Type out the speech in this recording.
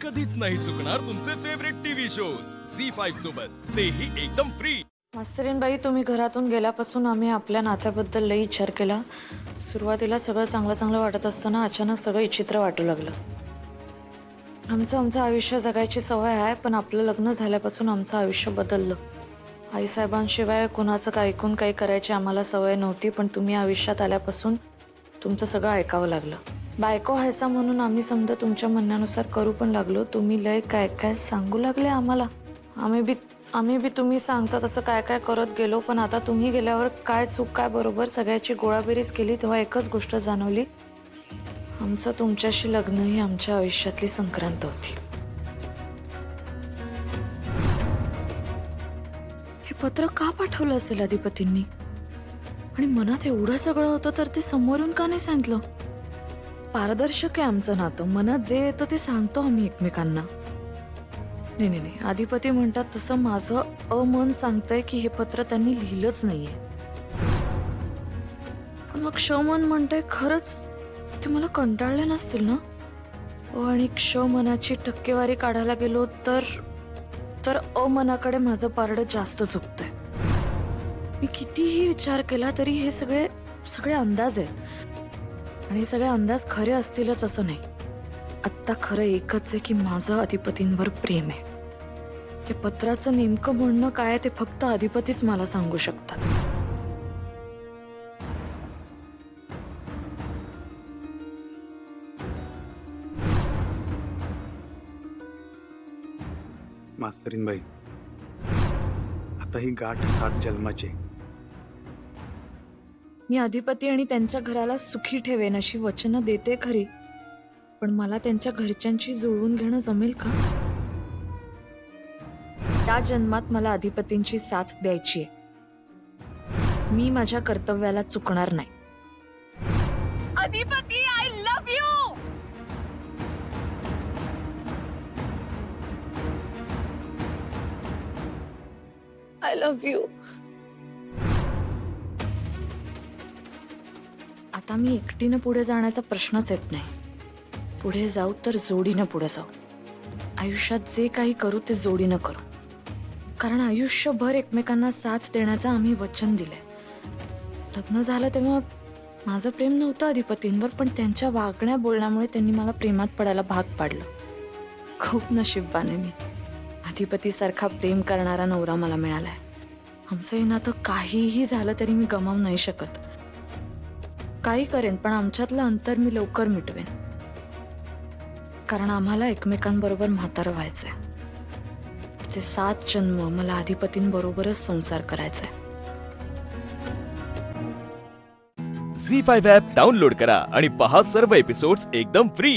कधीच नाही चुकणार तुमचे फेवरेट टीव्ही शोज झी5 सोबत, तेही एकदम फ्री। मास्तरीनबाई, तुम्ही घरातून गेल्यापासून आम्ही आपल्या नात्याबद्दल लई विचार केला। सुरुवातीला सगळं चांगलं चांगलं वाटत असताना अचानक सगळं विचित्र वाटू लागलं। आमचं आयुष्य जगायची सवय आहे, पण आपलं लग्न झाल्यापासून आमचं आयुष्य बदललं। आईसाहेबांशिवाय कुणाचं काय ऐकून काही करायची आम्हाला सवय नव्हती, पण तुम्ही आयुष्यात आल्यापासून तुमचं सगळं ऐकावं लागलं। बायको व्हायचा म्हणून आम्ही समजा तुमच्या म्हणण्यानुसार करू पण लागलो। तुम्ही लय काय काय सांगू लागले आम्हाला। आम्ही बी तुम्ही सांगता तसं काय काय करत गेलो, पण आता तुम्ही गेल्यावर काय चूक काय बरोबर सगळ्याची गोळाबेरीज केली तेव्हा एकच गोष्ट जाणवली, आमचं तुमच्याशी लग्न ही आमच्या आयुष्यातली संक्रांत होती। हे पत्र का पाठवलं असेल अधिपतींनी? आणि मनात एवढं सगळं होतं तर ते समोरून का नाही सांगितलं? पारदर्शक आहे आमचं नातं, मनात जे येतं ते सांगतो आम्ही एकमेकांना। नाही, अधिपती म्हणतात तसं माझं अमन सांगतंय की हे पत्र त्यांनी लिहिलंच नाहीये। पण मग क्षमन म्हणतंय खरंच ते मला कंटाळले नसतील ना? आणि क्षमनाची टक्केवारी काढायला गेलो तर अमनाकडे माझं पारडं जास्त झुकतंय। मी कितीही विचार केला तरी हे सगळे अंदाज आहेत, आणि सगळे अंदाज खरे असतीलच असं नाही। आत्ता खरं एकच आहे की माझं अधिपतींवर प्रेम आहे। ते पत्राचं नेमकं म्हणणं काय ते फक्त अधिपतीच मला सांगू शकतात। मास्तरीनबाई, आता ही गाठ 7 जन्माची। मी अधिपती आणि त्यांच्या घराला सुखी ठेवेन अशी वचनं देते खरी, पण मला त्यांच्या घरच्यांशी जुळवून घेणं जमेल का? त्या जन्मात मला अधिपतींची साथ द्यायची आहे। मी माझ्या कर्तव्याला चुकणार नाही। अधिपती, I love you. I love you. आता मी एकटीनं पुढे जाण्याचा प्रश्नच येत नाही। पुढे जाऊ तर जोडीनं पुढे जाऊ। आयुष्यात जे काही करू ते जोडीनं करू, कारण आयुष्यभर एकमेकांना साथ देण्याचं आम्ही वचन दिलंय। लग्न झालं तेव्हा माझं प्रेम नव्हतं अधिपतींवर, पण त्यांच्या वागण्या बोलण्यामुळे त्यांनी मला प्रेमात पडायला भाग पाडलं। खूप नशीबवान आहे मी, अधिपतीसारखा प्रेम करणारा नवरा मला मिळालाय। आमचं हे नातं काहीही झालं तरी मी गमावू नाही शकत। काही करेन, पण आमच्यातलं अंतर मी लवकर मिटवेन, कारण आम्हाला एकमेकांबरोबर म्हातारं व्हायचंय। ते 7 जन्म मला अधिपतींबरोबरच संसार करायचाय। झी5 ॲप डाउनलोड करा आणि पहा सर्व एपिसोड्स एकदम फ्री।